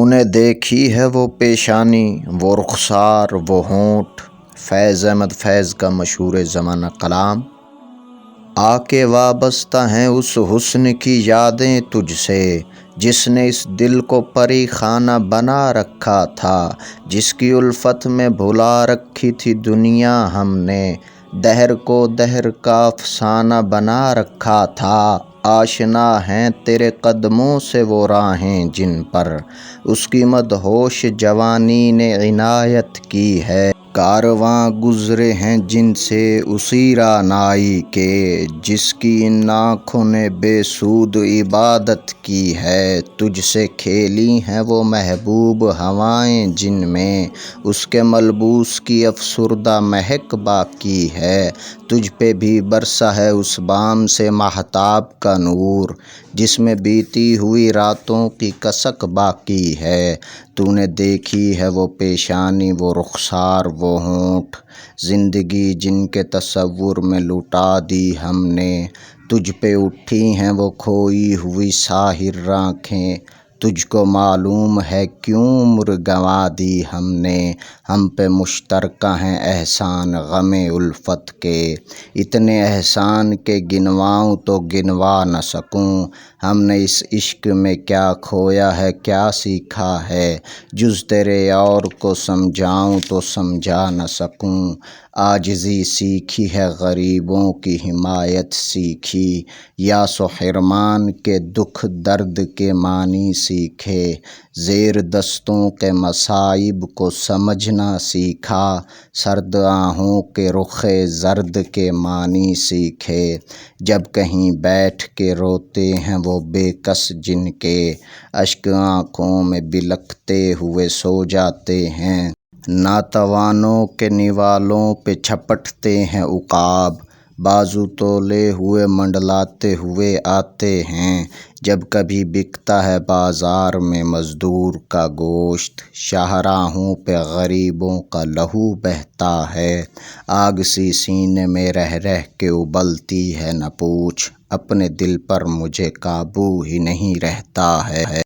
نے دیکھی ہے وہ پیشانی، وہ رخسار، وہ ہونٹ، فیض احمد فیض کا مشہور زمانہ کلام۔ آ کے وابستہ ہیں اس حسن کی یادیں تجھ سے، جس نے اس دل کو پری خانہ بنا رکھا تھا، جس کی الفت میں بھلا رکھی تھی دنیا ہم نے، دہر کو دہر کا افسانہ بنا رکھا تھا۔ آشنا ہیں تیرے قدموں سے وہ راہیں جن پر اس کی مدہوش جوانی نے عنایت کی ہے، کارواں گزرے ہیں جن سے اسی رعنائی کے، جس کی ان آنکھوں نے بے سود عبادت کی ہے۔ تجھ سے کھیلی ہیں وہ محبوب ہوائیں جن میں اس کے ملبوس کی افسردہ مہک باقی ہے، تجھ پہ بھی برسا ہے اس بام سے ماہتاب کا نور، جس میں بیتی ہوئی راتوں کی کسک باقی ہے۔ تو نے دیکھی ہے وہ پیشانی، وہ رخسار، وہ ہونٹ، زندگی جن کے تصور میں لٹا دی ہم نے، تجھ پہ اٹھی ہیں وہ کھوئی ہوئی ساحر آنکھیں، تجھ کو معلوم ہے کیوں عمر گنوا دی ہم نے، ہم پہ مشترکہ ہیں احسان غم الفت کے، اتنے احسان کہ گنواؤں تو گنوا نہ سکوں، ہم نے اس عشق میں کیا کھویا ہے کیا سیکھا ہے، جز تیرے اور کو سمجھاؤں تو سمجھا نہ سکوں، عاجزی سیکھی ہے غریبوں کی حمایت سیکھی، یاس و حرمان کے دکھ درد کے معنی سیکھے، زیر دستوں کے مصائب کو سمجھنا سیکھا، سرد آہوں کے رخ زرد کے معنی سیکھے، جب کہیں بیٹھ کے روتے ہیں وہ بے کس جن کے اشک آنکھوں میں بلکتے ہوئے سو جاتے ہیں، ناتوانوں کے نوالوں پہ جھپٹتے ہیں عقاب، بازو تولے ہوئے منڈلاتے ہوئے آتے ہیں، جب کبھی بکتا ہے بازار میں مزدور کا گوشت، شاہراہوں پہ غریبوں کا لہو بہتا ہے، آگ سی سینے میں رہ رہ کے ابلتی ہے نہ پوچھ، اپنے دل پر مجھے قابو ہی نہیں رہتا ہے۔